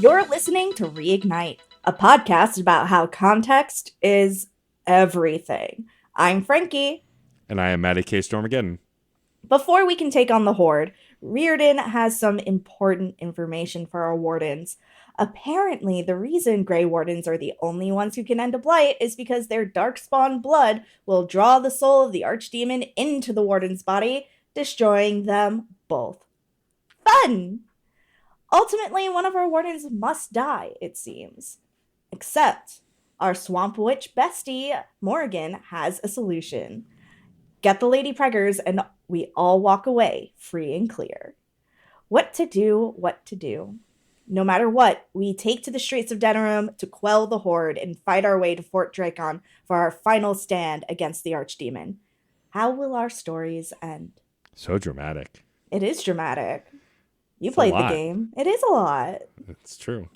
You're listening to Reignite, a podcast about how context is everything. I'm Frankie. And I am Matty K. Stormageddon. Before we can take on the Horde, Riordan has some important information for our wardens. Apparently, the reason Grey Wardens are the only ones who can end a blight is because their darkspawn blood will draw the soul of the Archdemon into the warden's body, destroying them both. Fun! Ultimately, one of our wardens must die, it seems. Except, our swamp witch bestie, Morgan, has a solution. Get the Lady Preggers, and we all walk away, free and clear. What to do, what to do. No matter what, we take to the streets of Denerim to quell the Horde and fight our way to Fort Drakon for our final stand against the Archdemon. How will our stories end? So dramatic. It is dramatic. You It's played the game. It is a lot. It's true.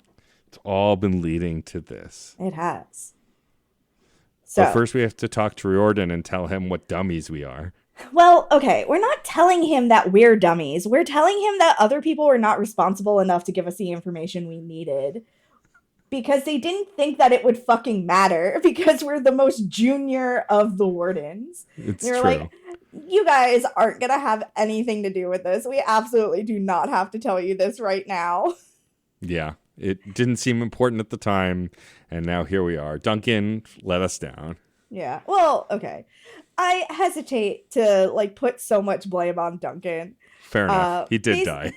It's all been leading to this. It has. But first we have to talk to Riordan and tell him what dummies we are. Well, okay, we're not telling him that we're dummies. We're telling him that other people were not responsible enough to give us the information we needed. Because they didn't think that it would fucking matter. Because we're the most junior of the wardens. It's They're true. like, you guys aren't going to have anything to do with this. We absolutely do not have to tell you this right now. Yeah. It didn't seem important at the time, and now here we are. Duncan let us down. Yeah. Well, okay. I hesitate to, put so much blame on Duncan. Fair enough. He did die.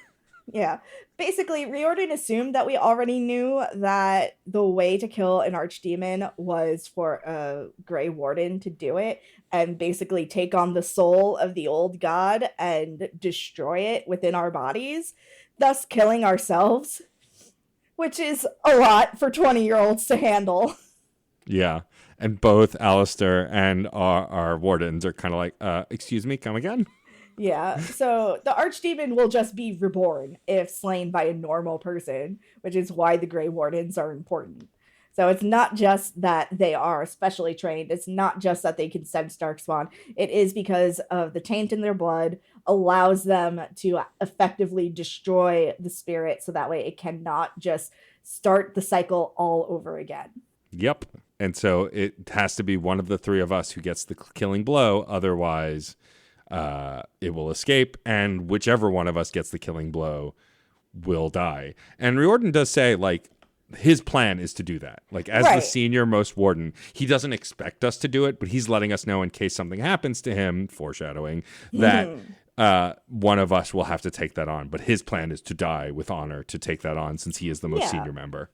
Yeah. Basically, Riordan assumed that we already knew that the way to kill an archdemon was for a Grey Warden to do it and basically take on the soul of the old god and destroy it within our bodies, thus killing ourselves, which is a lot for 20-year-olds to handle. Yeah. And both Alistair and our wardens are kind of like, excuse me, come again? Yeah, so the Archdemon will just be reborn if slain by a normal person, which is why the Grey Wardens are important. So it's not just that they are specially trained, it's not just that they can sense Darkspawn, it is because of the taint in their blood allows them to effectively destroy the spirit so that way it cannot just start the cycle all over again. Yep. And so it has to be one of the three of us who gets the killing blow, otherwise it will escape, and whichever one of us gets the killing blow will die. And Riordan does say, his plan is to do that. As the senior most warden, he doesn't expect us to do it, but he's letting us know in case something happens to him, foreshadowing, that one of us will have to take that on. But his plan is to die with honor to take that on, since he is the most senior member.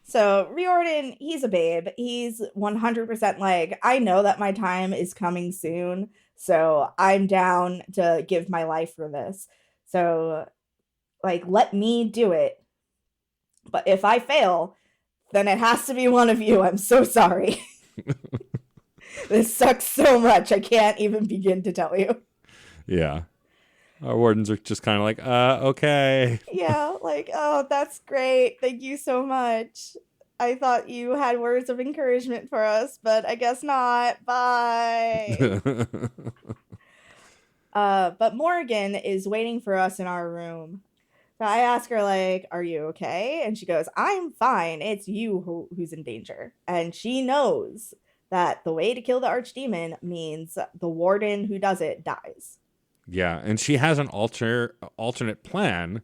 So Riordan, he's a babe. He's 100% I know that my time is coming soon. So I'm down to give my life for this. So, let me do it. But if I fail, then it has to be one of you. I'm so sorry. This sucks so much. I can't even begin to tell you. Yeah. Our wardens are just kind of okay. Yeah, oh, that's great. Thank you so much. I thought you had words of encouragement for us, but I guess not. Bye. But Morgan is waiting for us in our room. So I ask her, are you okay? And she goes, I'm fine. It's you who's in danger. And she knows that the way to kill the Archdemon means the warden who does it dies. Yeah, and she has an alternate plan.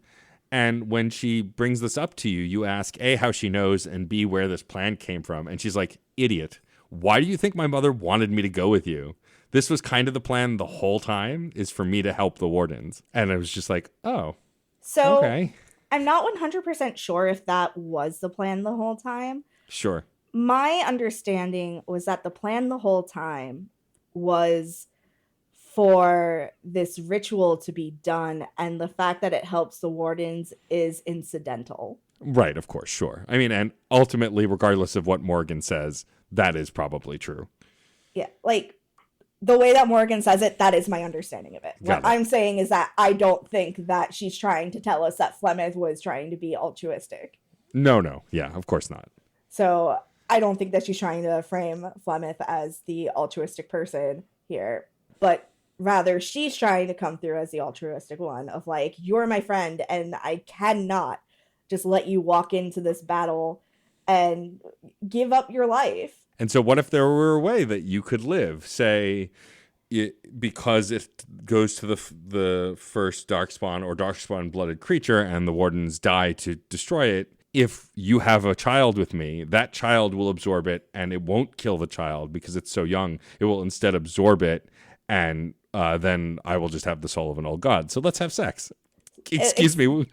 And when she brings this up to you, you ask A, how she knows, and B, where this plan came from. And she's like, idiot, why do you think my mother wanted me to go with you? This was kind of the plan the whole time, is for me to help the wardens. And I was just like, oh, so okay. I'm not 100% sure if that was the plan the whole time. Sure. My understanding was that the plan the whole time was for this ritual to be done, and the fact that it helps the wardens is incidental. Right, of course, sure. I mean, and ultimately, regardless of what Morgan says, that is probably true. Yeah, the way that Morgan says it, that is my understanding of it. What I'm saying is that I don't think that she's trying to tell us that Flemeth was trying to be altruistic. No. Yeah, of course not. So I don't think that she's trying to frame Flemeth as the altruistic person here. But rather, she's trying to come through as the altruistic one of you're my friend and I cannot just let you walk into this battle and give up your life. And so, what if there were a way that you could live? Say, because it goes to the first darkspawn or darkspawn blooded creature, and the wardens die to destroy it. If you have a child with me, that child will absorb it, and it won't kill the child because it's so young. It will instead absorb it, and then I will just have the soul of an old god. So let's have sex. Excuse me.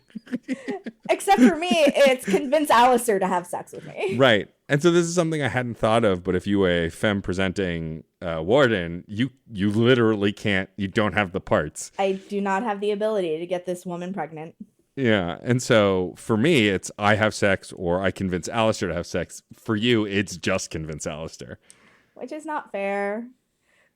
Except for me, it's convince Alistair to have sex with me. Right. And so this is something I hadn't thought of, but if you were a femme presenting warden, you literally can't, you don't have the parts. I do not have the ability to get this woman pregnant. Yeah. And so for me, it's I have sex or I convince Alistair to have sex. For you, it's just convince Alistair. Which is not fair.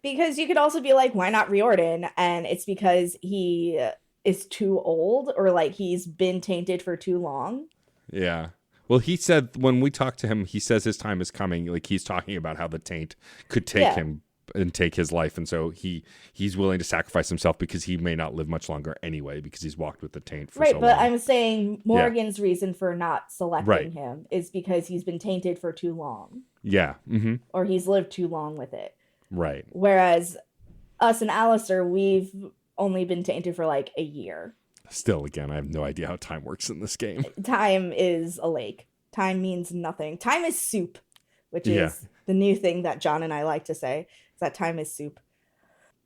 Because you could also be like, why not Riordan? And it's because he is too old or like he's been tainted for too long. Yeah. Well, he said when we talked to him, he says his time is coming. Like he's talking about how the taint could take him and take his life. And so he's willing to sacrifice himself because he may not live much longer anyway, because he's walked with the taint for so long. Right, but I'm saying Morgan's reason for not selecting him is because he's been tainted for too long. Yeah. Mm-hmm. Or he's lived too long with it. Right. Whereas us and Alistair, we've only been tainted for like a year. Still, again, I have no idea how time works in this game. Time is a lake. Time means nothing. Time is soup, which is the new thing that John and I like to say, is that time is soup.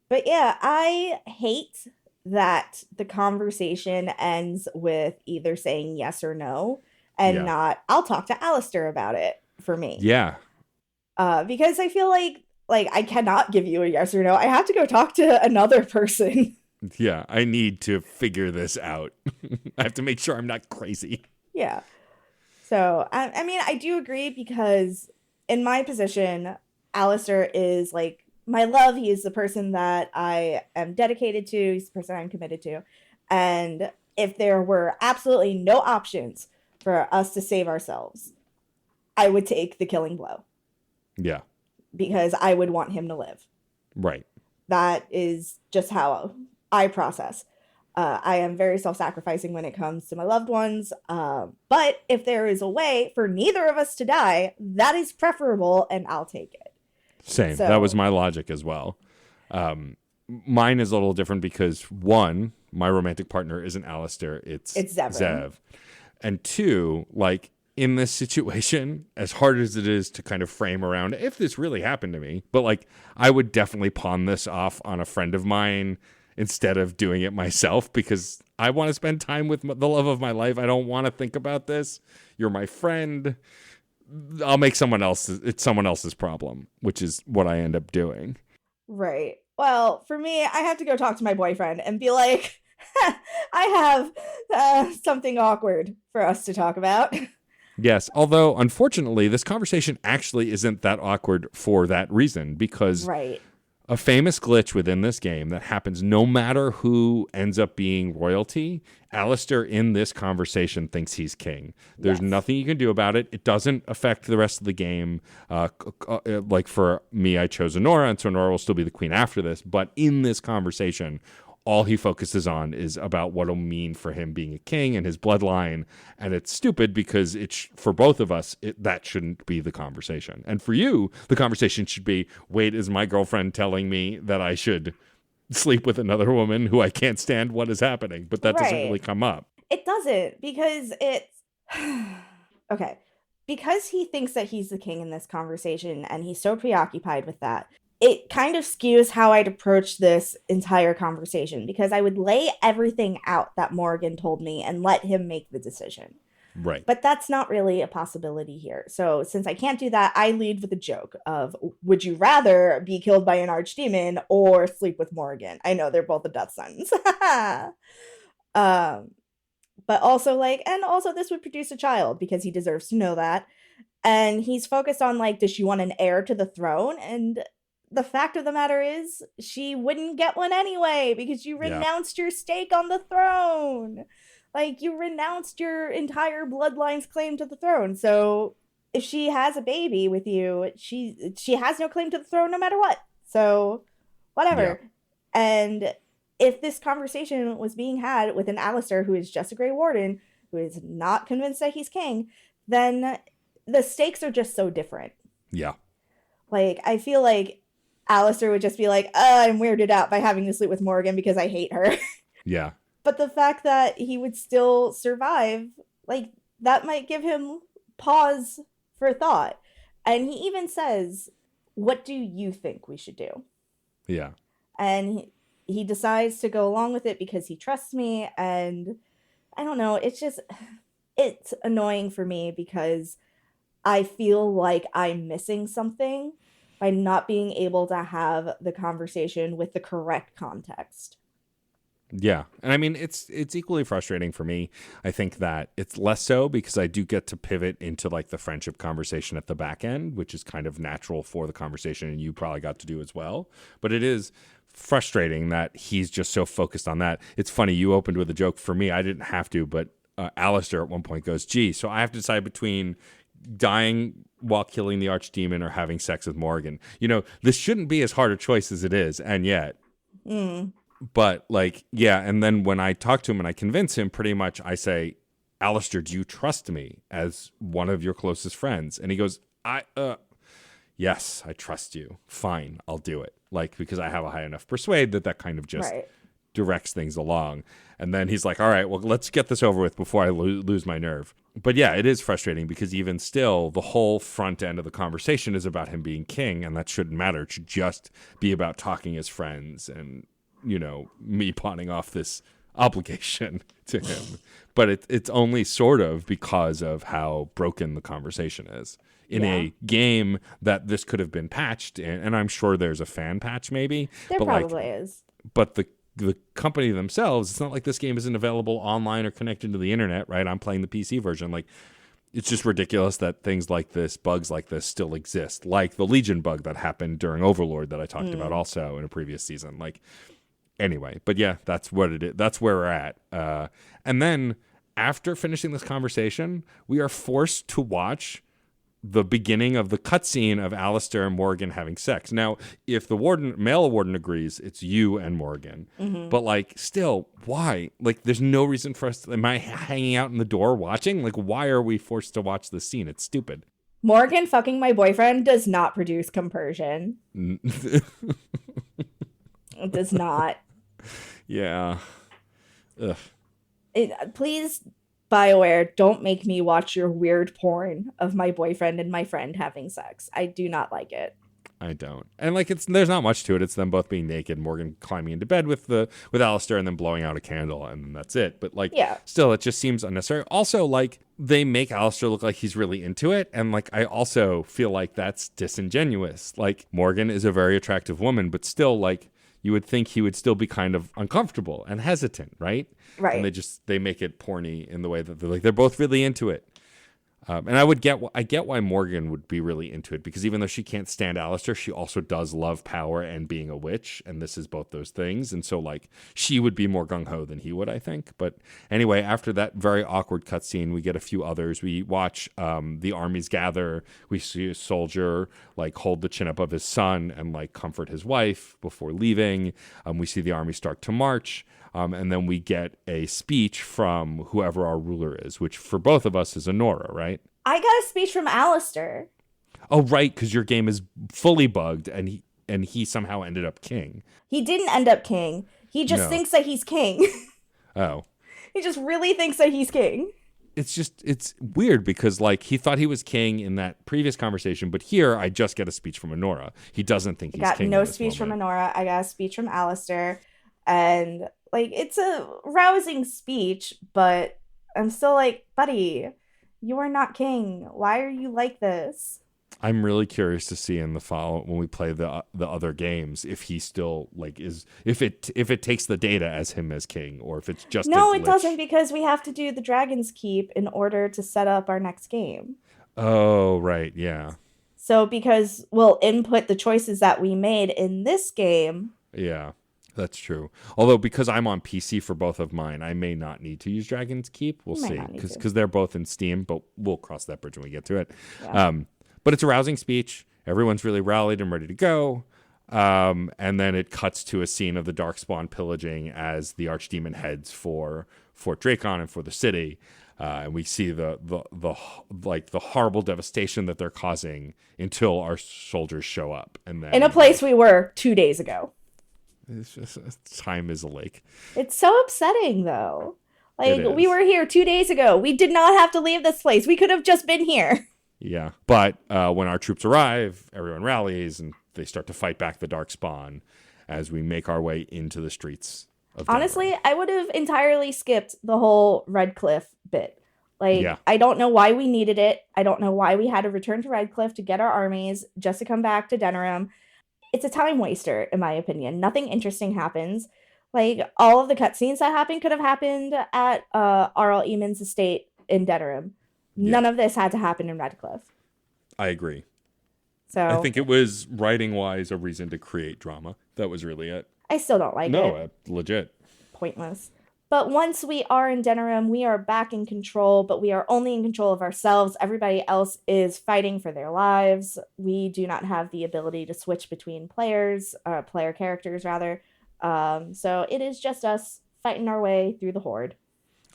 But yeah, I hate that the conversation ends with either saying yes or no and not, I'll talk to Alistair about it for me. Yeah. Because I feel like I cannot give you a yes or no. I have to go talk to another person. Yeah, I need to figure this out. I have to make sure I'm not crazy. Yeah. So, I mean, I do agree because in my position, Alistair is like my love. He is the person that I am dedicated to. He's the person I'm committed to. And if there were absolutely no options for us to save ourselves, I would take the killing blow. Yeah. Because I would want him to live. Right. That is just how I process. I am very self-sacrificing when it comes to my loved ones. But if there is a way for neither of us to die, that is preferable, and I'll take it. Same. So, that was my logic as well. Mine is a little different because, one, my romantic partner isn't Alistair. It's Zev. And two, like, in this situation, as hard as it is to kind of frame around if this really happened to me, but like I would definitely pawn this off on a friend of mine instead of doing it myself because I want to spend time with the love of my life. I don't want to think about this. You're my friend. I'll make it's someone else's problem, which is what I end up doing. Right. Well, for me, I have to go talk to my boyfriend and be like, I have something awkward for us to talk about. Yes, although unfortunately, this conversation actually isn't that awkward for that reason because a famous glitch within this game that happens no matter who ends up being royalty, Alistair in this conversation thinks he's king. There's nothing you can do about it. It doesn't affect the rest of the game. Like for me, I chose Honora, and so Honora will still be the queen after this. But in this conversation, all he focuses on is about what it'll mean for him being a king and his bloodline. And it's stupid because for both of us, that shouldn't be the conversation. And for you, the conversation should be, wait, is my girlfriend telling me that I should sleep with another woman who I can't stand? What is happening? But that doesn't really come up. It doesn't because it's... Okay. Because he thinks that he's the king in this conversation and he's so preoccupied with that, it kind of skews how I'd approach this entire conversation because I would lay everything out that Morgan told me and let him make the decision. Right. But that's not really a possibility here. So since I can't do that, I lead with a joke of, would you rather be killed by an archdemon or sleep with Morgan? I know they're both a death sentence. But also also this would produce a child because he deserves to know that. And he's focused on does she want an heir to the throne? And the fact of the matter is she wouldn't get one anyway because you renounced your stake on the throne. You renounced your entire bloodline's claim to the throne. So if she has a baby with you, she has no claim to the throne no matter what. So whatever. Yeah. And if this conversation was being had with an Alistair who is just a Grey Warden, who is not convinced that he's king, then the stakes are just so different. Yeah. Like, I feel like Alistair would just be like, I'm weirded out by having to sleep with Morgan because I hate her. Yeah. But the fact that he would still survive, like, that might give him pause for thought. And he even says, what do you think we should do? Yeah. And he decides to go along with it because he trusts me. And I don't know, it's annoying for me because I feel like I'm missing something by not being able to have the conversation with the correct context. Yeah. And I mean, it's equally frustrating for me. I think that it's less so because I do get to pivot into like the friendship conversation at the back end, which is kind of natural for the conversation, and you probably got to do as well. But it is frustrating that he's just so focused on that. It's funny, you opened with a joke. For me, I didn't have to, but Alistair at one point goes, gee, so I have to decide between dying while killing the archdemon or having sex with Morgan. You know, this shouldn't be as hard a choice as it is, and yet. But like, yeah, and then when I talk to him and I convince him, pretty much I say, Alistair, do you trust me as one of your closest friends? And he goes, yes, I trust you. Fine, I'll do it. Like, because I have a high enough persuade that kind of just directs things along. And then he's like, all right, well, let's get this over with before I lose my nerve. But yeah, it is frustrating because even still, the whole front end of the conversation is about him being king, and that shouldn't matter. It should just be about talking as friends and, you know, me pawning off this obligation to him. But it's only sort of because of how broken the conversation is. In a game that this could have been patched, and I'm sure there's a fan patch maybe. There but probably is. But the company themselves, it's not like this game isn't available online or connected to the internet, right? I'm playing the PC version. Like, it's just ridiculous that things like this, bugs like this still exist. Like the Legion bug that happened during Overlord that I talked about also in a previous season. Like, anyway, but yeah, that's what it is. That's where we're at. And then after finishing this conversation, we are forced to watch the beginning of the cutscene of Alistair and Morgan having sex. Now, if the male warden agrees, it's you and Morgan. But like, still, why? Like, there's no reason for us to, am I hanging out in the door watching? Like, why are we forced to watch this scene? It's stupid. Morgan fucking my boyfriend does not produce compersion. It does not. Yeah. Ugh. Please, BioWare, don't make me watch your weird porn of my boyfriend and my friend having sex. I do not like it. I don't. And like, there's not much to it. It's them both being naked, Morgan climbing into bed with Alistair and then blowing out a candle, and then that's it. But like, still, it just seems unnecessary. Also, like, they make Alistair look like he's really into it, and like, I also feel like that's disingenuous. Like, Morgan is a very attractive woman, but still, like, you would think he would still be kind of uncomfortable and hesitant, right? Right. And they make it porny in the way that they're both really into it. And I get why Morgan would be really into it, because even though she can't stand Alistair, she also does love power and being a witch, and this is both those things. And so, like, she would be more gung-ho than he would, I think. But anyway, after that very awkward cutscene, we get a few others. We watch the armies gather. We see a soldier, like, hold the chin up of his son and, like, comfort his wife before leaving. We see the army start to march. And then we get a speech from whoever our ruler is, which for both of us is Honora, right? I got a speech from Alistair. Oh, right, because your game is fully bugged, and he somehow ended up king. He didn't end up king. He just thinks that he's king. Oh. He just really thinks that he's king. It's weird because, like, he thought he was king in that previous conversation, but here I just get a speech from Honora. He doesn't think he's king. I got no speech from Honora. I got a speech from Alistair, and like, it's a rousing speech, but I'm still like, buddy, you are not king. Why are you like this? I'm really curious to see in the fall when we play the other games if he still, like, is if it takes the data as him as king, or if it's just no, it doesn't, because we have to do the Dragon's Keep in order to set up our next game. Oh, right, yeah. So because we'll input the choices that we made in this game. Yeah. That's true. Although, because I'm on PC for both of mine, I may not need to use Dragon's Keep. We'll see. Because they're both in Steam, but we'll cross that bridge when we get to it. Yeah. But it's a rousing speech. Everyone's really rallied and ready to go. And then it cuts to a scene of the Darkspawn pillaging as the Archdemon heads for Fort Dracon and for the city. and we see the like the horrible devastation that they're causing until our soldiers show up, and In a then place we were 2 days ago. it's just time is a lake. It's so upsetting, though. It Like, we is. were here 2 days ago. We did not have to leave this place. We could have just been here. Yeah, but when our troops arrive, everyone rallies and they start to fight back the Darkspawn as we make our way into the streets of Denver. Honestly, I would have entirely skipped the whole Red Cliff bit. Like, Yeah, I don't know why we needed it. I don't know why we had to return to Red Cliff to get our armies just to come back to Denerim. It's a time waster, in my opinion. Nothing interesting happens. Like, all of the cutscenes that happened could have happened at Arl Eamon's estate in Denerim. yeah, None of this had to happen in Red Cliff. I agree. I So think it was writing wise a reason to create drama. That was really it. I still don't like No, it. legit. Pointless. But once we are in Denerim, we are back in control, but we are only in control of ourselves. Everybody else is fighting for their lives. We do not have the ability to switch between player characters, rather. So it is just us fighting our way through the horde.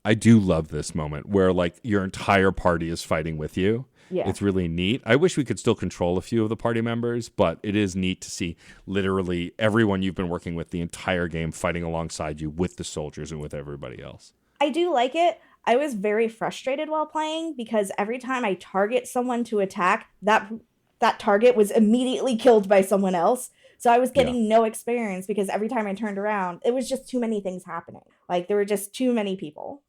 I do love this moment where like your entire party is fighting with you. Yeah. It's really neat. I wish we could still control a few of the party members, but it is neat to see literally everyone you've been working with the entire game fighting alongside you with the soldiers and with everybody else. I do like it. I was very frustrated while playing because every time I target someone to attack, that target was immediately killed by someone else. So I was Yeah. getting no experience because every time I turned around, it was just too many things happening. Like there were just too many people.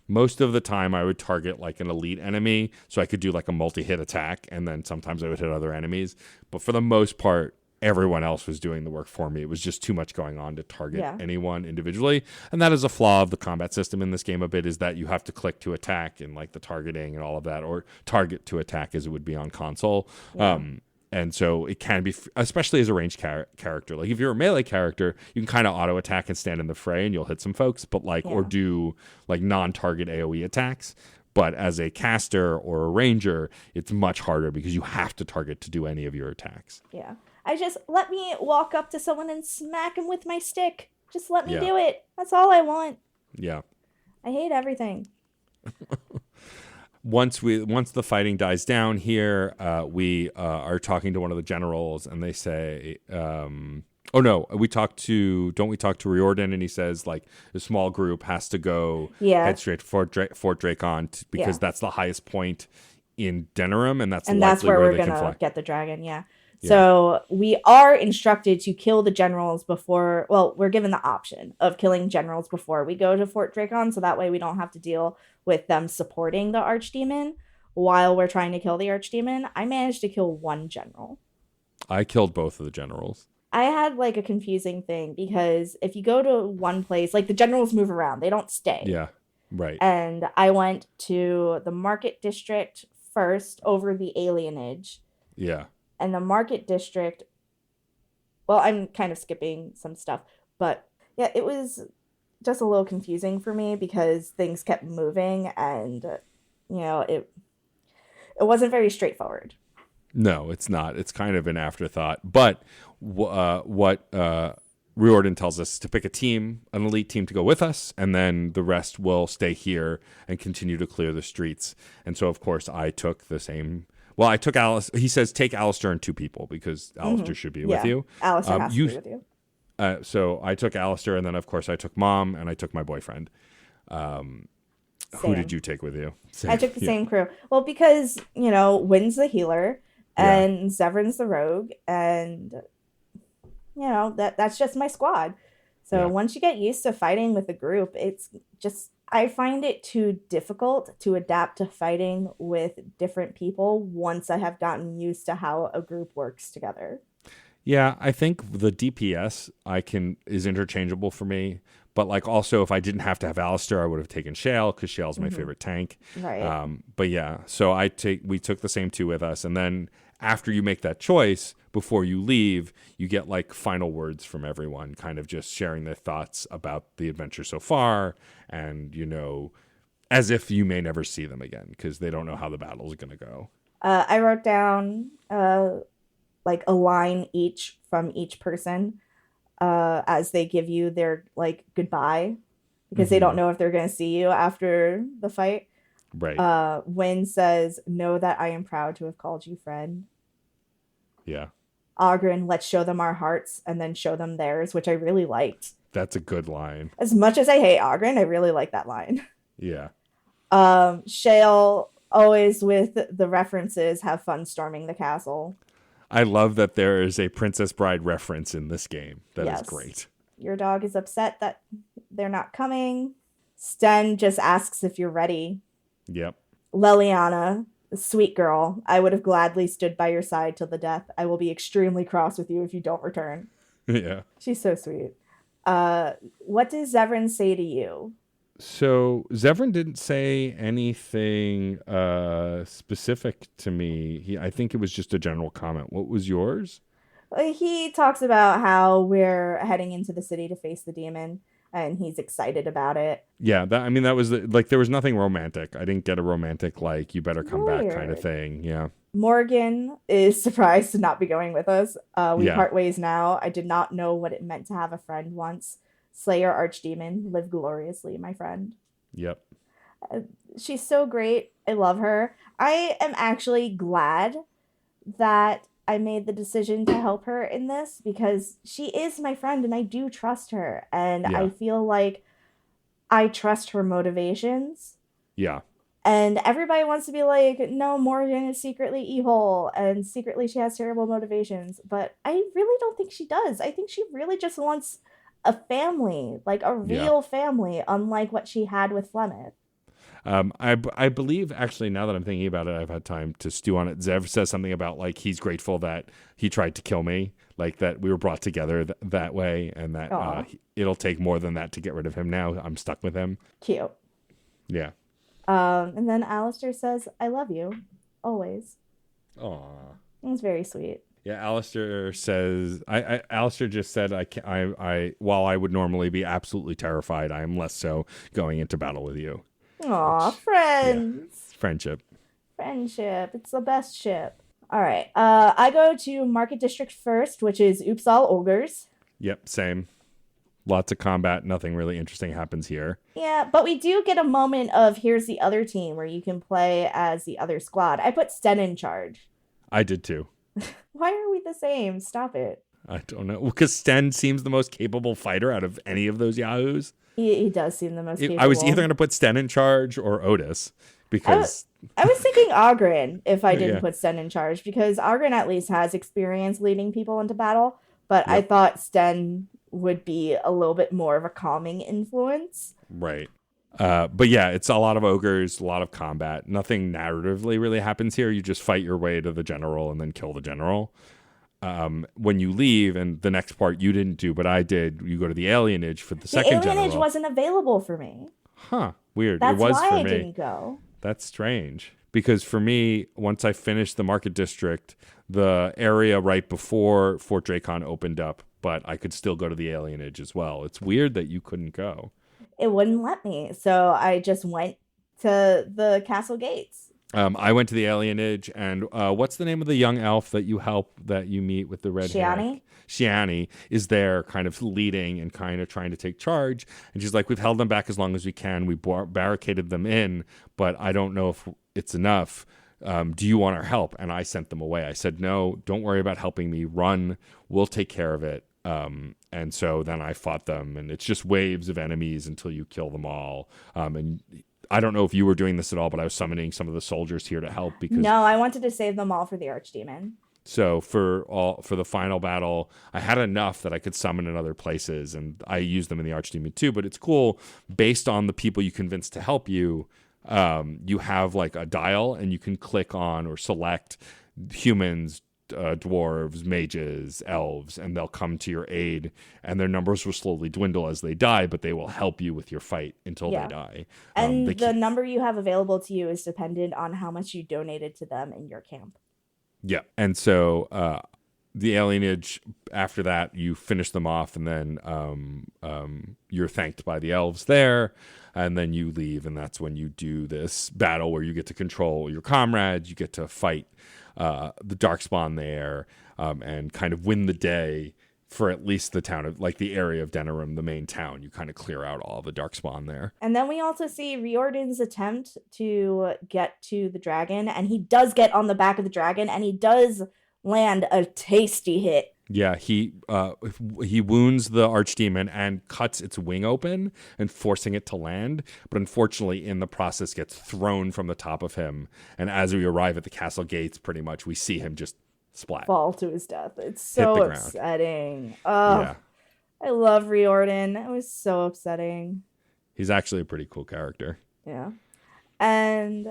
Most of the time I would target like an elite enemy so I could do like a multi-hit attack, and then sometimes I would hit other enemies. But for the most part, everyone else was doing the work for me. It was just too much going on to target anyone individually. And that is a flaw of the combat system in this game a bit, is that you have to click to attack and like the targeting and all of that, or target to attack as it would be on console. Yeah. And so it can be, especially as a ranged character. Like if you're a melee character, you can kind of auto attack and stand in the fray and you'll hit some folks, but like, or do like non-target AoE attacks. But as a caster or a ranger, it's much harder because you have to target to do any of your attacks. Yeah. Let me walk up to someone and smack him with my stick. Just let me do it. That's all I want. Yeah. I hate everything. Once the fighting dies down here, we are talking to one of the generals, and they say, "Oh no, don't we talk to Riordan?" And he says, like, a small group has to go head straight to Fort Dracon because that's the highest point in Denerim, and that's where we're gonna get the dragon. Yeah. So we are instructed to kill the generals before. Well, we're given the option of killing generals before we go to Fort Dracon, so that way we don't have to deal with them supporting the archdemon while we're trying to kill the archdemon. I managed to kill one general. I killed both of the generals. I had like a confusing thing because if you go to one place, like the generals move around, they don't stay. Yeah, right. And I went to the market district first over the alienage. Yeah. And the market district, well, I'm kind of skipping some stuff, but yeah, it was just a little confusing for me because things kept moving and, it wasn't very straightforward. No, it's not. It's kind of an afterthought. But what Riordan tells us is to pick an elite team to go with us, and then the rest will stay here and continue to clear the streets. And so, of course, I took the same. Well, I took Alice. He says take Alistair and two people because Alistair should be with you. Alistair has to be with you. So I took Alistair, and then, of course, I took Mom, and I took my boyfriend. Who did you take with you? I took the same crew. Well, because, Wynn's the healer, and Zevran's the rogue, and, that's just my squad. So once you get used to fighting with a group, it's just, I find it too difficult to adapt to fighting with different people once I have gotten used to how a group works together. Yeah, I think the DPS is interchangeable for me. But like also, if I didn't have to have Alistair, I would have taken Shale because Shale's my favorite tank. Right. But yeah, so we took the same two with us, and then after you make that choice, before you leave, you get like final words from everyone, kind of just sharing their thoughts about the adventure so far, and as if you may never see them again because they don't know how the battle is going to go. I wrote down like a line each from each person as they give you their like goodbye because they don't know if they're going to see you after the fight. Right. Wynn says, "Know that I am proud to have called you friend." Yeah. Ogren, "Let's show them our hearts and then show them theirs," which I really liked. That's a good line. As much as I hate Ogren, I really like that line. Yeah. Shale, always with the references, have fun storming the castle. I love that there is a Princess Bride reference in this game. That is Yes. great. Your dog is upset that they're not coming. Sten just asks if you're ready. Yep. Leliana, sweet girl, I would have gladly stood by your side till the death. I will be extremely cross with you if you don't return. Yeah. She's so sweet. What does Zevran say to you? So Zevran didn't say anything specific to me. I think it was just a general comment. What was yours? He talks about how we're heading into the city to face the demon, and he's excited about it. Yeah, that was like there was nothing romantic. I didn't get a romantic like you better come back kind of Weird. thing. Yeah. Morgan is surprised to not be going with us. We Yeah. part ways now. I did not know what it meant to have a friend once. Slayer Archdemon, live gloriously, my friend. Yep. She's so great. I love her. I am actually glad that I made the decision to help her in this because she is my friend and I do trust her. And Yeah. I feel like I trust her motivations. Yeah. And everybody wants to be like, no, Morgan is secretly evil and secretly she has terrible motivations. But I really don't think she does. I think she really just wants a family, like a Yeah. real family, unlike what she had with Flemeth. I believe actually now that I'm thinking about it, I've had time to stew on it. Zev says something about like he's grateful that he tried to kill me, like that we were brought together that way, and that it'll take more than that to get rid of him. Now I'm stuck with him. Cute. Yeah. And then Alistair says, "I love you, always." Aw. It was very sweet. Yeah, Alistair says. Alistair just said, I while I would normally be absolutely terrified, I am less so going into battle with you. Aw, friends. Yeah, friendship. Friendship. It's the best ship. All right. I go to Market District first, which is Oops All Ogres. Yep, same. Lots of combat. Nothing really interesting happens here. Yeah, but we do get a moment of here's the other team where you can play as the other squad. I put Sten in charge. I did too. Why are we the same? Stop it. I don't know. Because Sten seems the most capable fighter out of any of those Yahoos. He does seem the most capable. I was either going to put Sten in charge or Otis because... I was thinking Ogren if I didn't Yeah. put Sten in charge because Ogren at least has experience leading people into battle, but I Yep. thought Sten would be a little bit more of a calming influence. Right. But yeah, it's a lot of ogres, a lot of combat. Nothing narratively really happens here. You just fight your way to the general and then kill the general. When you leave, and the next part you didn't do, but I did, you go to the alienage for the second The alienage general. wasn't available for me. Huh. Weird. That's it was why for I me. didn't go. That's strange. Because for me, once I finished the market district, the area right before Fort Dracon opened up, but I could still go to the alienage as well. It's weird that you couldn't go. It wouldn't let me, so I just went to the castle gates. I went to the alienage, and what's the name of the young elf that you help, that you meet with the red hair? Shiani? Shiani is there kind of leading and kind of trying to take charge. And she's like, we've held them back as long as we can. We barricaded them in, but I don't know if it's enough. Do you want our help? And I sent them away. I said, no, don't worry about helping me. Run. We'll take care of it. And so then I fought them, and it's just waves of enemies until you kill them all. And I don't know if you were doing this at all, but I was summoning some of the soldiers here to help because No, I wanted to save them all for the Archdemon. so for the final battle, I had enough that I could summon in other places, and I used them in the Archdemon too. But it's cool based on the people you convince to help you. You have like a dial, and you can click on or select humans, dwarves, mages, elves, and they'll come to your aid, and their numbers will slowly dwindle as they die, but they will help you with your fight until they die. And the number you have available to you is dependent on how much you donated to them in your camp. Yeah. And so the alienage, after that, you finish them off, and then you're thanked by the elves there, and then you leave, and that's when you do this battle where you get to control your comrades, you get to fight the Darkspawn there, and kind of win the day for at least the town of like the area of Denerim, the main town. You kind of clear out all the darkspawn there. And then we also see Riordan's attempt to get to the dragon, and he does get on the back of the dragon, and he does land a tasty hit. Yeah, he wounds the archdemon and cuts its wing open and forcing it to land, but unfortunately in the process gets thrown from the top of him. And as we arrive at the castle gates, pretty much we see him just splat. Fall to his death. It's so upsetting. Oh, yeah. I love Riordan. It was so upsetting. He's actually a pretty cool character. Yeah. And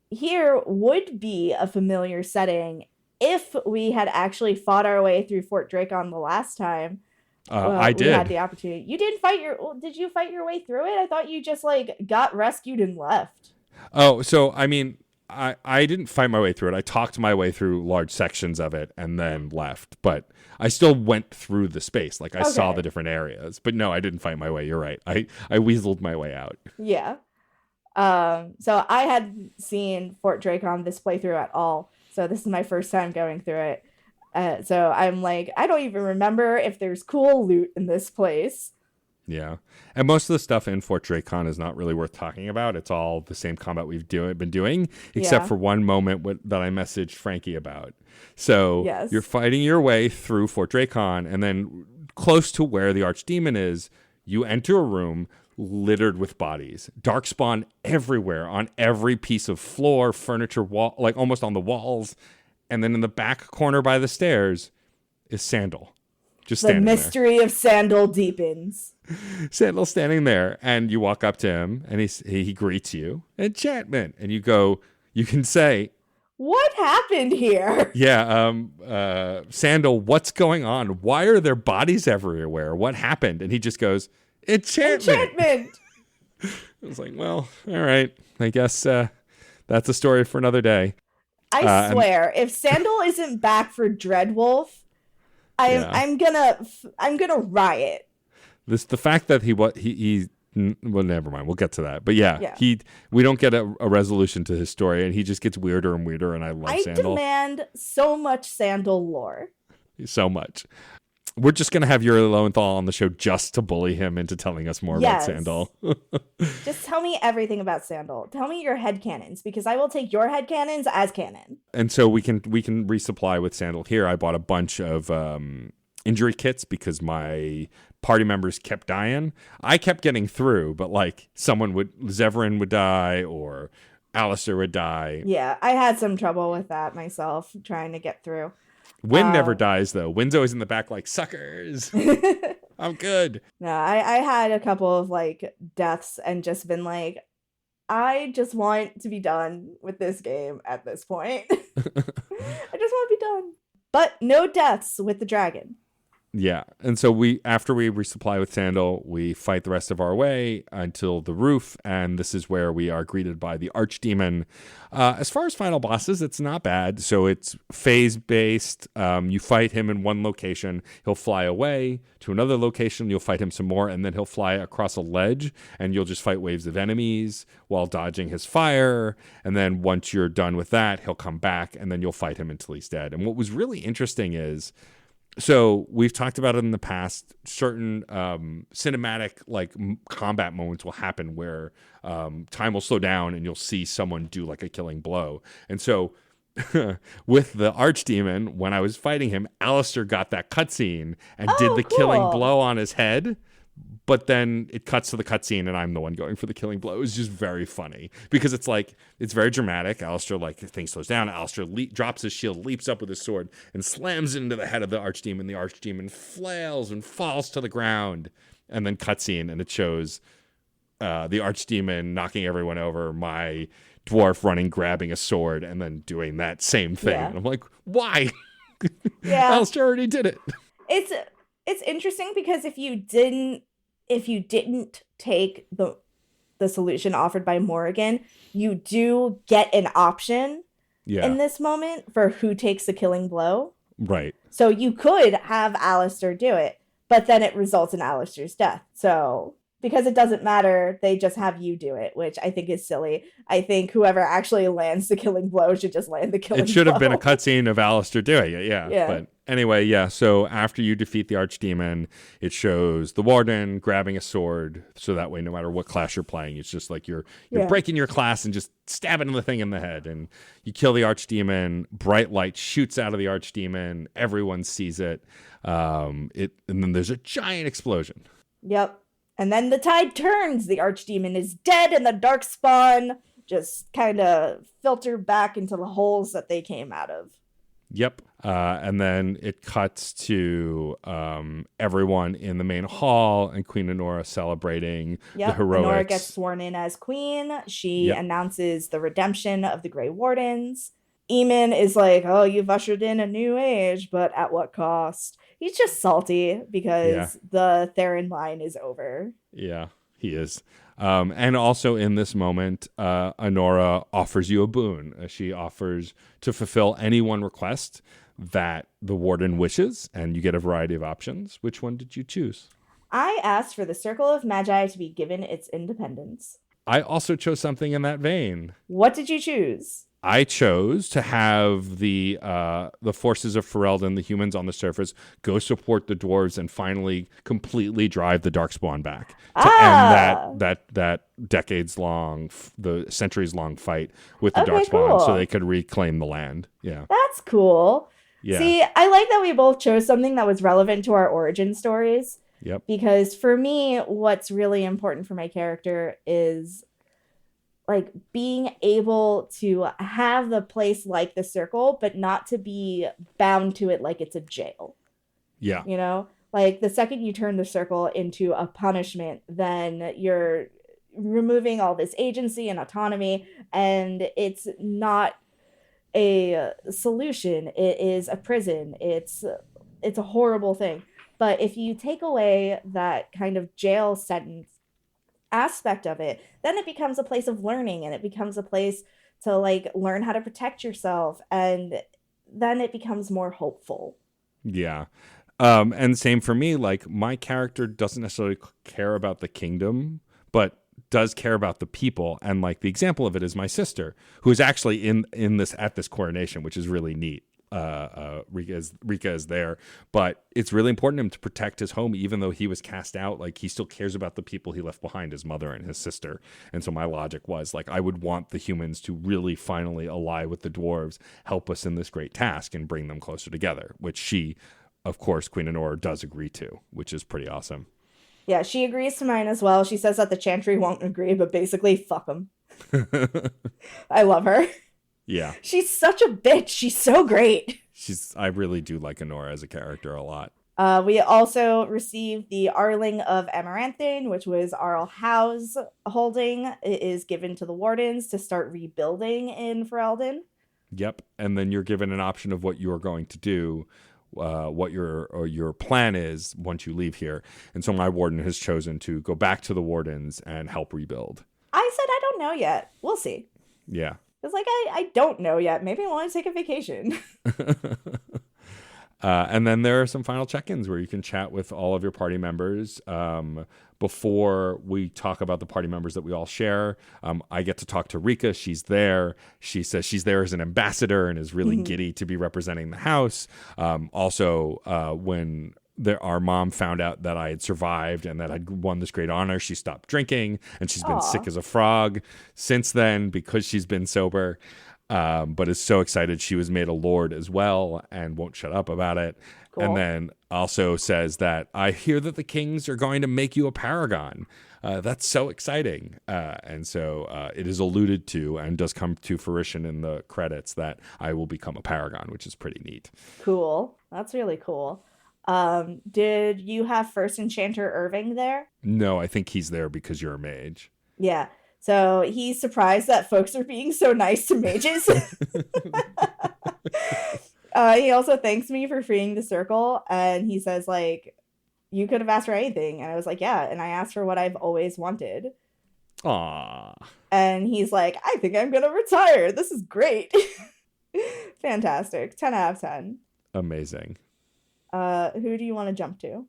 here would be a familiar setting if we had actually fought our way through Fort Dracon the last time. I did. We had the opportunity. You didn't fight did you fight your way through it? I thought you just like got rescued and left. Oh, so I mean, I didn't fight my way through it. I talked my way through large sections of it and then left. But I still went through the space. Like I saw the different areas. But no, I didn't fight my way. You're right. I weaseled my way out. Yeah. So I had seen Fort Dracon this playthrough at all. So this is my first time going through it. So I'm like, I don't even remember if there's cool loot in this place. Yeah. And most of the stuff in Fort Dracon is not really worth talking about. It's all the same combat we've been doing, except for one moment that I messaged Frankie about. So you're fighting your way through Fort Dracon, and then close to where the archdemon is, you enter a room littered with bodies. Darkspawn everywhere, on every piece of floor, furniture, wall, like almost on the walls. And then in the back corner by the stairs is Sandal. Just standing there. The mystery of Sandal deepens. Sandal's standing there, and you walk up to him, and he greets you. Enchantment. And you can say, what happened here? Yeah, Sandal, what's going on? Why are there bodies everywhere? What happened? And he just goes, Enchantment. I was like, well, all right. I guess that's a story for another day. I swear, if Sandal isn't back for Dreadwolf, I'm gonna riot. The fact that he well, never mind. We'll get to that. But we don't get a resolution to his story, and he just gets weirder and weirder. And I love Sandal. I demand so much Sandal lore. So much. We're just going to have Yuri Lowenthal on the show just to bully him into telling us more about Sandal. Just tell me everything about Sandal. Tell me your headcanons, because I will take your headcanons as canon. And so we can resupply with Sandal here. I bought a bunch of injury kits because my party members kept dying. I kept getting through, but like Zevran would die or Alistair would die. Yeah, I had some trouble with that myself, trying to get through. Wynn never dies, though. Wynn's always in the back like, suckers. I'm good. No, I had a couple of like deaths and just been like, I just want to be done with this game at this point. I just want to be done. But no deaths with the dragon. Yeah. And so after we resupply with Sandal, we fight the rest of our way until the roof. And this is where we are greeted by the archdemon. As far as final bosses, it's not bad. So it's phase-based. You fight him in one location. He'll fly away to another location. You'll fight him some more. And then he'll fly across a ledge. And you'll just fight waves of enemies while dodging his fire. And then once you're done with that, he'll come back. And then you'll fight him until he's dead. And what was really interesting is, so we've talked about it in the past. Certain cinematic combat moments will happen where time will slow down and you'll see someone do like a killing blow. And so with the archdemon, when I was fighting him, Alistair got that cutscene and did the killing blow on his head. But then it cuts to the cutscene and I'm the one going for the killing blow. It's just very funny because it's very dramatic. Alistair, things slows down. Alistair drops his shield, leaps up with his sword and slams into the head of the archdemon. The archdemon flails and falls to the ground. And then cutscene, and it shows the archdemon knocking everyone over, my dwarf running, grabbing a sword, and then doing that same thing. Yeah. And I'm like, why? Yeah. Alistair already did it. It's interesting because if you didn't take the solution offered by Morrigan, you do get an option in this moment for who takes the killing blow. Right. So you could have Alistair do it, but then it results in Alistair's death. So because it doesn't matter, they just have you do it, which I think is silly. I think whoever actually lands the killing blow should just land the It killing should have been a blow. cutscene of Alistair doing it, yeah. Yeah. But anyway, yeah. So after you defeat the archdemon, it shows the warden grabbing a sword, so that way, no matter what class you're playing, it's just like you're Yeah. breaking your class and just stabbing the thing in the head, and you kill the archdemon. Bright light shoots out of the archdemon. Everyone sees it. And then there's a giant explosion. Yep. And then the tide turns. The archdemon is dead, and the darkspawn just kind of filter back into the holes that they came out of. Yep. And then it cuts to everyone in the main hall and Queen Honora celebrating the heroics. Honora gets sworn in as queen. She announces the redemption of the Grey Wardens. Eamon is like, oh, you've ushered in a new age, but at what cost? He's just salty because the Theron line is over. Yeah, he is. And also in this moment, Honora offers you a boon. She offers to fulfill any one request that the warden wishes, and you get a variety of options. Which one did you choose? I asked for the Circle of Magi to be given its independence. I also chose something in that vein. What did you choose? I chose to have the forces of Ferelden, the humans on the surface, go support the dwarves and finally completely drive the Darkspawn back to end that decades long, the centuries long fight with the Darkspawn, so they could reclaim the land. Yeah, that's cool. Yeah. See, I like that we both chose something that was relevant to our origin stories. Yep. Because for me, what's really important for my character is like being able to have the place like the circle, but not to be bound to it like it's a jail. Yeah. You know, like the second you turn the circle into a punishment, then you're removing all this agency and autonomy, and it's not a solution. It is a prison. It's a horrible thing. But if you take away that kind of jail sentence aspect of it, then it becomes a place of learning, and it becomes a place to like learn how to protect yourself, and then it becomes more hopeful. Yeah. And same for me, like my character doesn't necessarily care about the kingdom, but does care about the people. And like the example of it is my sister, who is actually in this at this coronation, which is really neat. Rika is there, but it's really important to him to protect his home, even though he was cast out. Like he still cares about the people he left behind, his mother and his sister. And so my logic was like, I would want the humans to really finally ally with the dwarves, help us in this great task, and bring them closer together, which she, of course, Queen Honora does agree to, which is pretty awesome. Yeah, she agrees to mine as well. She says that the Chantry won't agree, but basically, fuck them. I love her. Yeah. She's such a bitch. She's so great. I really do like Honora as a character a lot. We also received the Arling of Amaranthine, which was Arl Howe's holding. It is given to the Wardens to start rebuilding in Ferelden. Yep. And then you're given an option of what you're going to do, what your plan is once you leave here. And so my warden has chosen to go back to the Wardens and help rebuild. I said I don't know yet. We'll see. Yeah. It's like, I don't know yet. Maybe I want to take a vacation. And then there are some final check-ins where you can chat with all of your party members. Before we talk about the party members that we all share, I get to talk to Rika. She's there. She says she's there as an ambassador and is really giddy to be representing the house. Also, when our mom found out that I had survived and that I'd won this great honor, she stopped drinking, and she's been sick as a frog since then because she's been sober. But is so excited she was made a lord as well and won't shut up about it. Cool. And then also says that I hear that the kings are going to make you a paragon. That's so exciting. And so it is alluded to and does come to fruition in the credits that I will become a paragon, which is pretty neat. Cool. That's really cool. Did you have First Enchanter Irving there? No, I think he's there because you're a mage. Yeah. So he's surprised that folks are being so nice to mages. He also thanks me for freeing the circle. And he says, like, you could have asked for anything. And I was like, yeah. And I asked for what I've always wanted. Aww. And he's like, I think I'm going to retire. This is great. Fantastic. 10 out of 10. Amazing. Who do you want to jump to?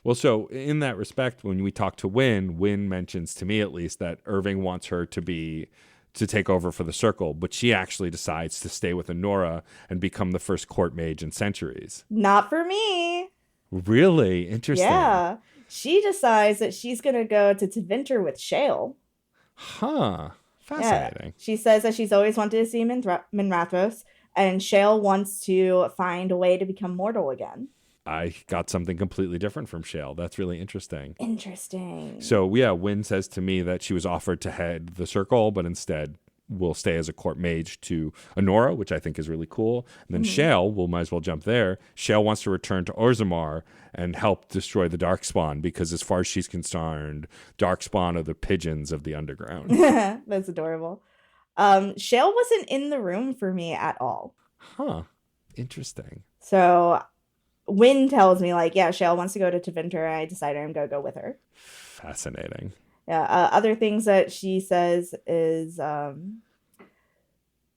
Well, so in that respect, when we talk to Wynn mentions to me at least that Irving wants her to take over for the Circle, but she actually decides to stay with Honora and become the first court mage in centuries. Not for me. Really interesting. Yeah. She decides that she's going to go to Tevinter with Shale. Huh. Yeah. Fascinating. She says that she's always wanted to see Minrathos, and Shale wants to find a way to become mortal again. I got something completely different from Shale. That's really interesting. Interesting. So, yeah, Wynn says to me that she was offered to head the Circle, but instead will stay as a court mage to Honora, which I think is really cool. And then Shale, we'll might as well jump there. Shale wants to return to Orzammar and help destroy the Darkspawn because as far as she's concerned, Darkspawn are the pigeons of the underground. That's adorable. Shale wasn't in the room for me at all. Huh. Interesting. So Wynn tells me, like, yeah, Shale wants to go to Tevinter, and I decided I'm going to go with her. Fascinating. Yeah. Other things that she says is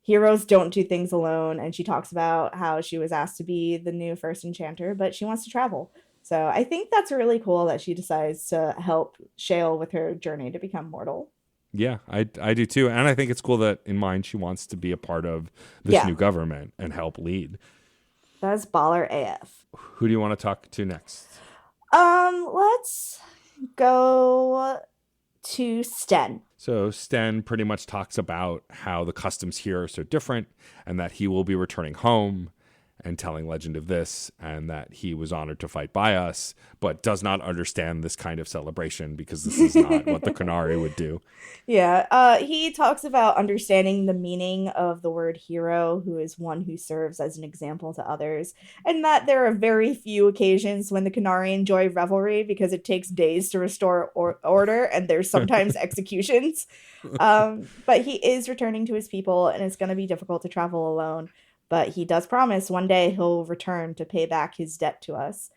heroes don't do things alone, and she talks about how she was asked to be the new first enchanter, but she wants to travel. So I think that's really cool that she decides to help Shale with her journey to become mortal. Yeah, I do too. And I think it's cool that in mind she wants to be a part of this new government and help lead. That's baller AF. Who do you want to talk to next? Let's go to Sten. So Sten pretty much talks about how the customs here are so different and that he will be returning home and telling Legend of this and that he was honored to fight by us, but does not understand this kind of celebration because this is not what the Qunari would do. Yeah, he talks about understanding the meaning of the word hero, who is one who serves as an example to others, and that there are very few occasions when the Qunari enjoy revelry because it takes days to restore order and there's sometimes executions. But he is returning to his people and it's going to be difficult to travel alone. But he does promise one day he'll return to pay back his debt to us.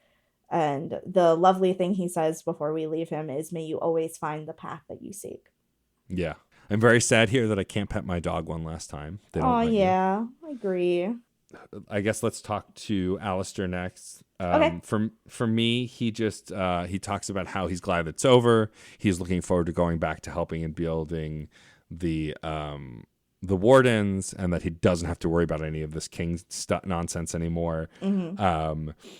And the lovely thing he says before we leave him is, may you always find the path that you seek. Yeah. I'm very sad here that I can't pet my dog one last time. Oh, yeah. I agree. I guess let's talk to Alistair next. Okay. For me, he just he talks about how he's glad it's over. He's looking forward to going back to helping and building the wardens, and that he doesn't have to worry about any of this king nonsense anymore.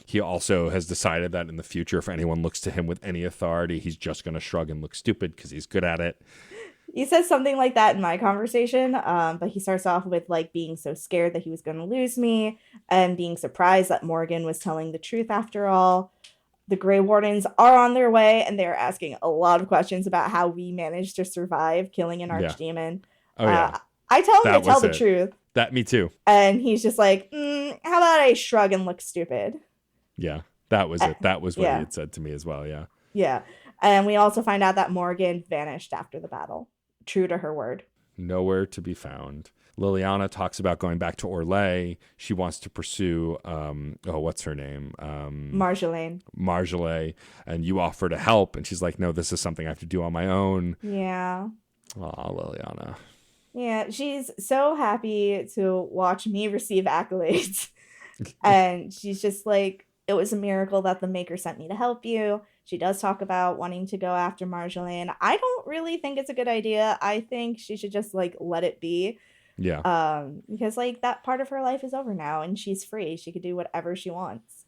He also has decided that in the future, if anyone looks to him with any authority, he's just going to shrug and look stupid because he's good at it. He says something like that in my conversation, but he starts off with like being so scared that he was going to lose me and being surprised that Morgan was telling the truth after all. The Grey Wardens are on their way, and they're asking a lot of questions about how we managed to survive killing an archdemon. Oh, yeah. I tell him to tell the truth. Me too. And he's just like, how about I shrug and look stupid? Yeah, that was it. That was what he had said to me as well, yeah. Yeah. And we also find out that Morgan vanished after the battle. True to her word. Nowhere to be found. Liliana talks about going back to Orlais. She wants to pursue, what's her name? Marjolaine. And you offer to help. And she's like, no, this is something I have to do on my own. Yeah. Aw, Liliana. Yeah, she's so happy to watch me receive accolades. And she's just like, it was a miracle that the Maker sent me to help you. She does talk about wanting to go after Marjolaine. I don't really think it's a good idea. I think she should just like let it be. Yeah. Because like that part of her life is over now and she's free. She could do whatever she wants.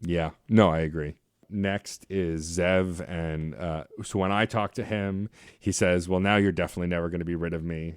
Yeah. No, I agree. Next is Zev, and so when I talk to him, he says, well, now you're definitely never going to be rid of me.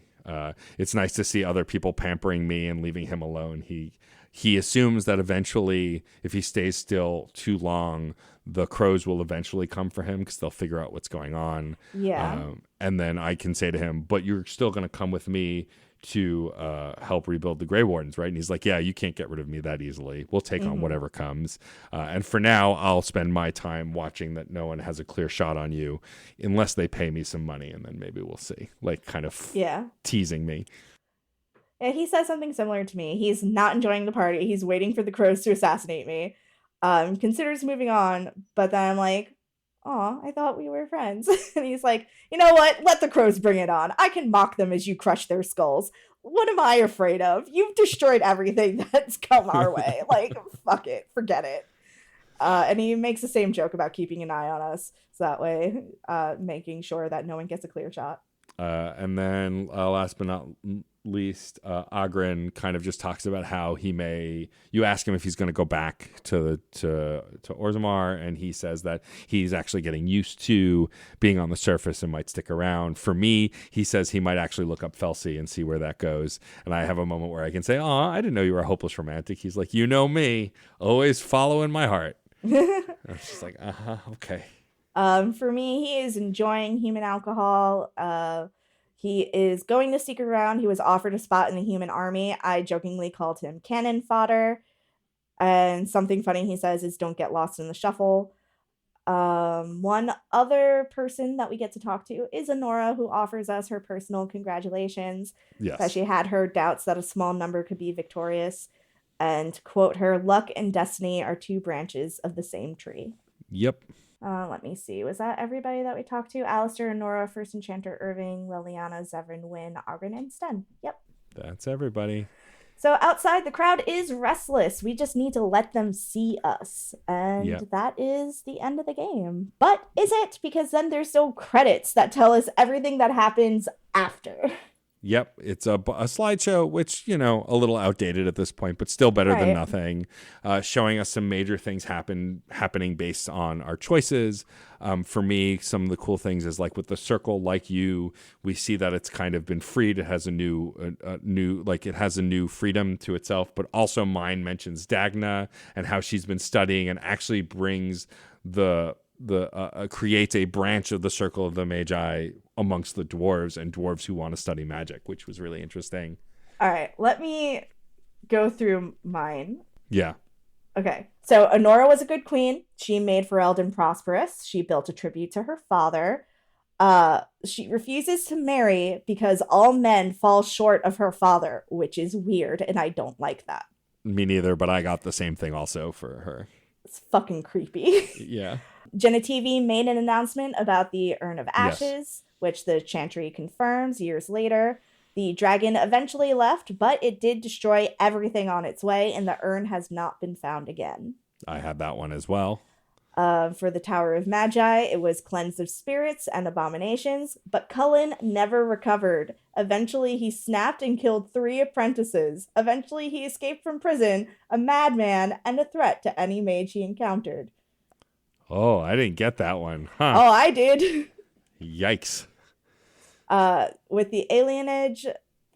It's nice to see other people pampering me and leaving him alone. He assumes that eventually, if he stays still too long, the crows will eventually come for him because they'll figure out what's going on. Yeah. And then I can say to him, but you're still going to come with me to help rebuild the Grey Wardens, right? And he's like, yeah, you can't get rid of me that easily. We'll take on whatever comes. And for now, I'll spend my time watching that no one has a clear shot on you unless they pay me some money, and then maybe we'll see. Like, kind of teasing me. Yeah, he says something similar to me. He's not enjoying the party. He's waiting for the crows to assassinate me. Considers moving on, but then I'm like, aw, I thought we were friends. And he's like, you know what? Let the crows bring it on. I can mock them as you crush their skulls. What am I afraid of? You've destroyed everything that's come our way. Like, fuck it. Forget it. And he makes the same joke about keeping an eye on us. So that way, making sure that no one gets a clear shot. And then last but not least, Agrin kind of just talks about how he may. You ask him if he's going to go back to Orzammar, and he says that he's actually getting used to being on the surface and might stick around. For me, he says he might actually look up Felsi and see where that goes. And I have a moment where I can say, "Oh, I didn't know you were a hopeless romantic." He's like, "You know me, always following my heart." I was just like, okay. For me, he is enjoying human alcohol. He is going to stick around. He was offered a spot in the human army. I jokingly called him cannon fodder. And something funny he says is don't get lost in the shuffle. One other person that we get to talk to is Honora, who offers us her personal congratulations. Because Yes. she had her doubts that a small number could be victorious. And quote her, luck and destiny are two branches of the same tree. Yep. Let me see. Was that everybody that we talked to? Alistair, Nora, First Enchanter, Irving, Liliana, Zevran, Wynn, Ogren, and Sten. Yep. That's everybody. So outside, the crowd is restless. We just need to let them see us. And Yep. that is the end of the game. But is it? Because then there's still credits that tell us everything that happens after. Yep, it's a slideshow, which, a little outdated at this point, but still better than Right. nothing. Showing us some major things happening based on our choices. For me, some of the cool things is like with the circle, like you, we see that it's kind of been freed. It has a new freedom to itself. But also, mine mentions Dagna and how she's been studying and actually brings creates a branch of the circle of the Magi amongst the dwarves and dwarves who want to study magic, which was really interesting. All right, let me go through mine. Yeah. Okay, so Honora was a good queen. She made Ferelden prosperous. She built a tribute to her father. She refuses to marry because all men fall short of her father, which is weird, and I don't like that. Me neither, but I got the same thing also for her. It's fucking creepy. Yeah. Genitivi made an announcement about the Urn of Ashes, Yes. which the Chantry confirms years later. The dragon eventually left, but it did destroy everything on its way, and the urn has not been found again. I had that one as well. For the Tower of Magi, it was cleansed of spirits and abominations, but Cullen never recovered. Eventually, he snapped and killed 3 apprentices. Eventually, he escaped from prison, a madman, and a threat to any mage he encountered. Oh, I didn't get that one. Huh. Oh, I did. Yikes. With the alienage,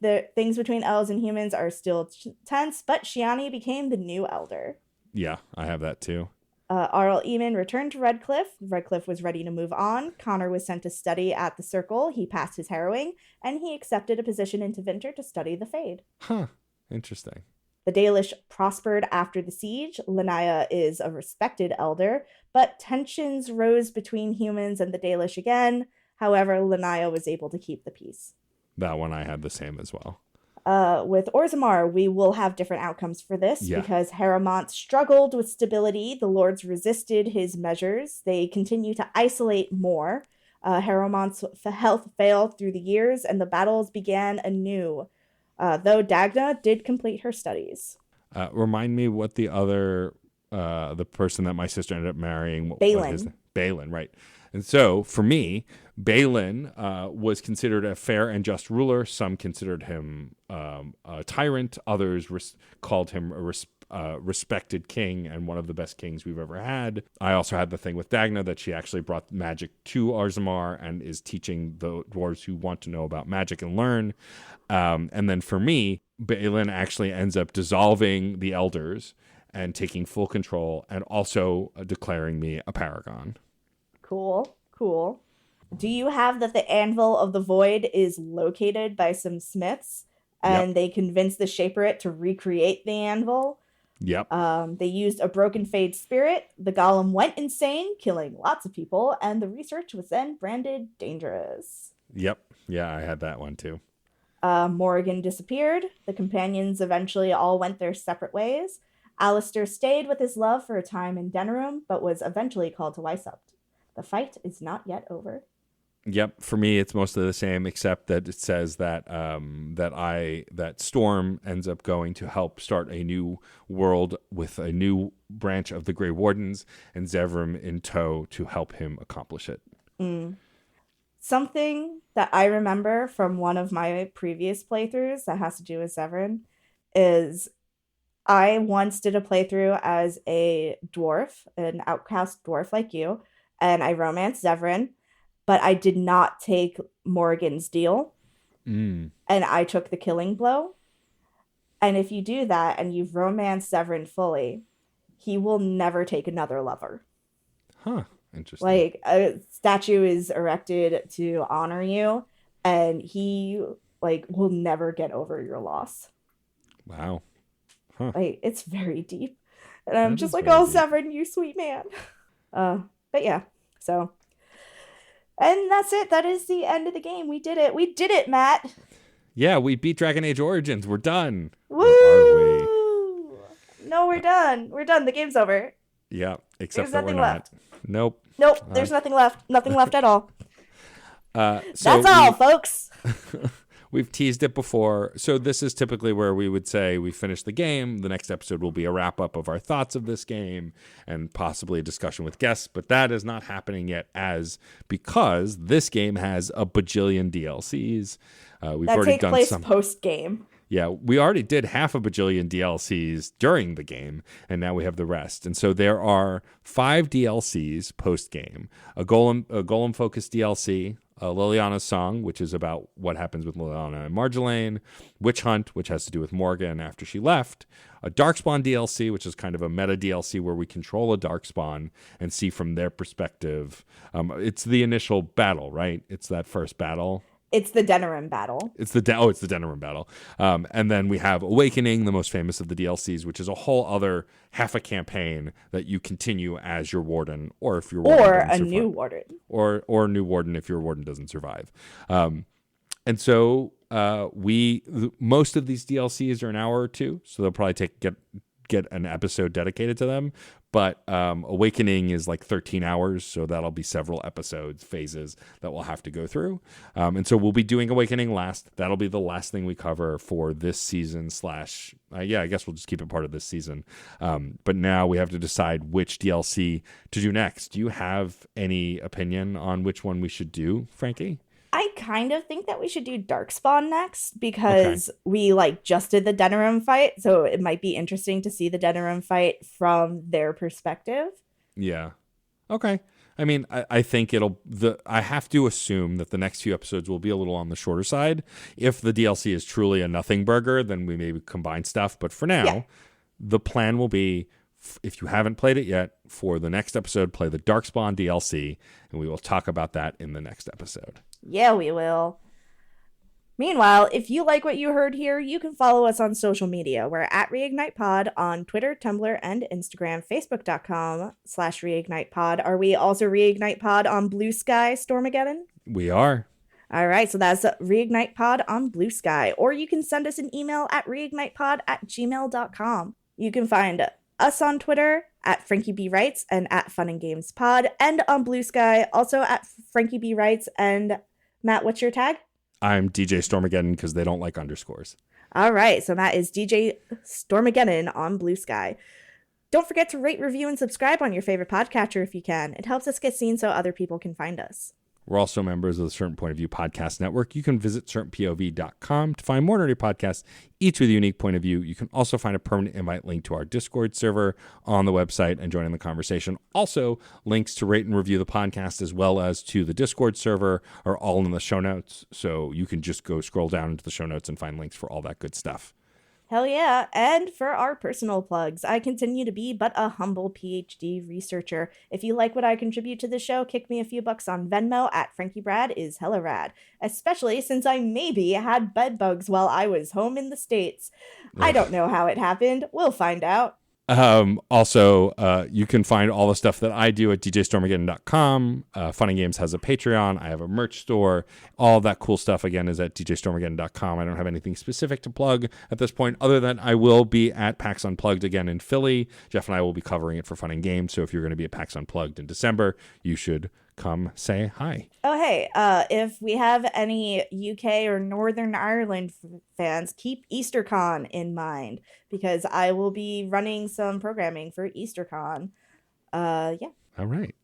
the things between elves and humans are still tense, but Shiani became the new elder. Yeah, I have that too. Arl Eamon returned to Redcliffe. Redcliffe was ready to move on. Connor was sent to study at the Circle. He passed his harrowing, and he accepted a position in Tevinter to study the Fade. Huh. Interesting. The Dalish prospered after the siege. Lanaya is a respected elder, but tensions rose between humans and the Dalish again. However, Lanaya was able to keep the peace. That one I had the same as well. With Orzammar, we will have different outcomes for this because Harrowmont struggled with stability. The lords resisted his measures. They continue to isolate more. Harrowmont's health failed through the years, and the battles began anew. Though Dagna did complete her studies. Remind me what the other, the person that my sister ended up marrying. Balin. Balin, right. And so, for me, Balin was considered a fair and just ruler. Some considered him a tyrant. Others called him a respected king and one of the best kings we've ever had. I also had the thing with Dagna that she actually brought magic to Orzammar and is teaching the dwarves who want to know about magic and learn. And then for me, Balin actually ends up dissolving the elders and taking full control and also declaring me a paragon. Cool. Do you have that the Anvil of the Void is located by some smiths and they convinced the Shaperate to recreate the anvil? Yep. They used a broken Fade spirit. The golem went insane, killing lots of people, and the research was then branded dangerous. Yep. Yeah, I had that one too. Morrigan disappeared. The companions eventually all went their separate ways. Alistair stayed with his love for a time in Denerim, but was eventually called to Weishaupt. The fight is not yet over. Yep, for me it's mostly the same, except that it says that that Storm ends up going to help start a new world with a new branch of the Grey Wardens, and Zevram in tow to help him accomplish it. Mm. Something that I remember from one of my previous playthroughs that has to do with Severin is I once did a playthrough as a dwarf, an outcast dwarf like you, and I romanced Zevran, but I did not take Morgan's deal, Mm. and I took the killing blow. And if you do that and you've romanced Zevran fully, he will never take another lover. Huh. Interesting. Like a statue is erected to honor you, and he like will never get over your loss. Wow. Huh. Like it's very deep. And I'm That just is like, very oh, deep. Severin, you sweet man. But yeah, so and that's it. That is the end of the game. We did it. We did it, Matt. Yeah, we beat Dragon Age Origins. We're done. Woo! Or are we? No, we're done. We're done. The game's over. Yeah, except There's that we're nothing not. left. Nope. Nope, there's nothing left. Nothing left at all. So That's all, folks. We've teased it before. So this is typically where we would say we finished the game. The next episode will be a wrap up of our thoughts of this game and possibly a discussion with guests. But that is not happening yet because this game has a bajillion DLCs. We've That already take done place some. post game. Yeah, we already did half a bajillion DLCs during the game, and now we have the rest. And so there are 5 DLCs post game: a golem focused DLC, Liliana's Song, which is about what happens with Liliana and Marjolaine, Witch Hunt, which has to do with Morgan after she left, a Darkspawn DLC, which is kind of a meta DLC where we control a Darkspawn and see from their perspective. It's the initial battle, right? It's that first battle. It's the Denerim battle. It's the Denerim battle. And then we have Awakening, the most famous of the DLCs, which is a whole other half a campaign that you continue as your warden, or if your warden Or doesn't a survive. new warden. Or a new warden if your warden doesn't survive. And so most of these DLCs are an hour or two, so they'll probably get an episode dedicated to them. But Awakening is like 13 hours, so that'll be several episodes, phases that we'll have to go through. And so we'll be doing Awakening last. That'll be the last thing we cover for this season I guess we'll just keep it part of this season. But now we have to decide which DLC to do next. Do you have any opinion on which one we should do, Frankie? I kind of think that we should do Darkspawn next because we just did the Denerim fight, so it might be interesting to see the Denerim fight from their perspective. Yeah. Okay. I mean, I think I have to assume that the next few episodes will be a little on the shorter side. If the DLC is truly a nothing burger, then we maybe combine stuff. But for now, the plan will be, if you haven't played it yet, for the next episode, play the Darkspawn DLC, and we will talk about that in the next episode. Yeah, we will. Meanwhile, if you like what you heard here, you can follow us on social media. We're at ReignitePod on Twitter, Tumblr, and Instagram, Facebook.com/ReignitePod. Are we also ReignitePod on Blue Sky, Stormageddon? We are. All right, so that's ReignitePod on Blue Sky. Or you can send us an email at reignitepod@gmail.com. You can find us on Twitter at Frankie B. Writes and at Fun and Games Pod, and on Blue Sky, also at Frankie B. Writes. And Matt, what's your tag? I'm DJ Stormageddon because they don't like underscores. All right, so Matt is DJ Stormageddon on Blue Sky. Don't forget to rate, review, and subscribe on your favorite podcatcher if you can. It helps us get seen so other people can find us. We're also members of the Certain Point of View Podcast Network. You can visit certainpov.com to find more nerdy podcasts, each with a unique point of view. You can also find a permanent invite link to our Discord server on the website and join in the conversation. Also, links to rate and review the podcast as well as to the Discord server are all in the show notes. So you can just go scroll down into the show notes and find links for all that good stuff. Hell yeah. And for our personal plugs, I continue to be but a humble PhD researcher. If you like what I contribute to the show, kick me a few bucks on Venmo at FrankieBrad is hella rad. Especially since I maybe had bed bugs while I was home in the States. I don't know how it happened. We'll find out. Also, you can find all the stuff that I do at djstormageddon.com. Fun and Games has a Patreon. I have a merch store. All that cool stuff, again, is at djstormageddon.com. I don't have anything specific to plug at this point, other than I will be at PAX Unplugged again in Philly. Jeff and I will be covering it for Fun and Games. So if you're going to be at PAX Unplugged in December, you should come say hi. Oh, hey, if we have any UK or Northern Ireland fans, keep EasterCon in mind because I will be running some programming for EasterCon. Yeah. All right.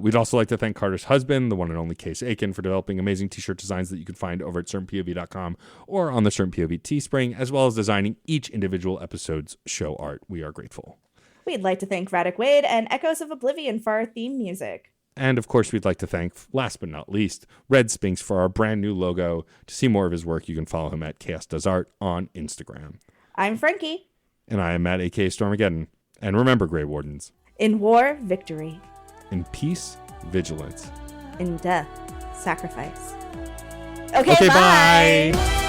We'd also like to thank Carter's husband, the one and only Case Aiken, for developing amazing t-shirt designs that you can find over at certainpov.com or on the Certain POV Teespring, as well as designing each individual episode's show art. We are grateful. We'd like to thank Radek Wade and Echoes of Oblivion for our theme music. And of course, we'd like to thank, last but not least, Red Spinks for our brand new logo. To see more of his work, you can follow him at Chaos Does Art on Instagram. I'm Frankie. And I am Matt, aka Stormageddon. And remember, Grey Wardens. In war, victory. In peace, vigilance. In death, sacrifice. Okay, bye.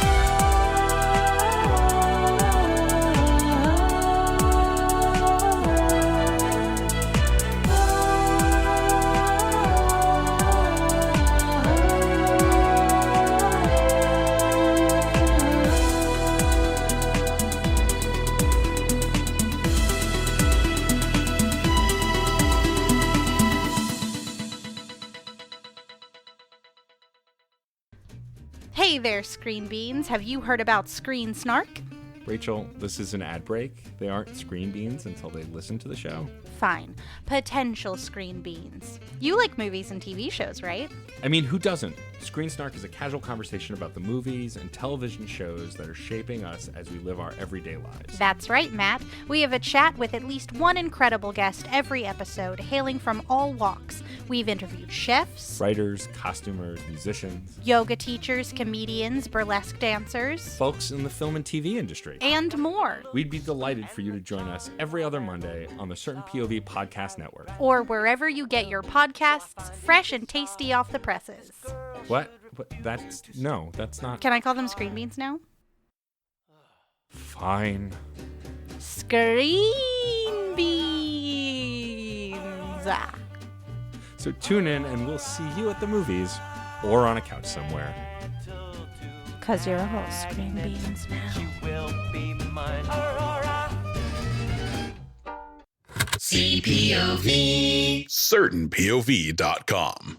Hey there, Screen Beans. Have you heard about Screen Snark? Rachel, this is an ad break. They aren't screen beans until they listen to the show. Fine. Potential Screen Beans. You like movies and TV shows, right? I mean, who doesn't? Screen Snark is a casual conversation about the movies and television shows that are shaping us as we live our everyday lives. That's right, Matt. We have a chat with at least one incredible guest every episode, hailing from all walks. We've interviewed chefs, Writers, costumers, musicians, yoga teachers, comedians, burlesque dancers, folks in the film and TV industry, and more. We'd be delighted for you to join us every other Monday on the Certain POV Podcast Network. Or wherever you get your podcasts, fresh and tasty off the presses. What? That's not. Can I call them Screen Beans now? Fine. Screen Beans. So tune in and we'll see you at the movies or on a couch somewhere. 'Cause you're all Screen Beans now. You will be mine. Aurora. CPOV. CertainPOV.com.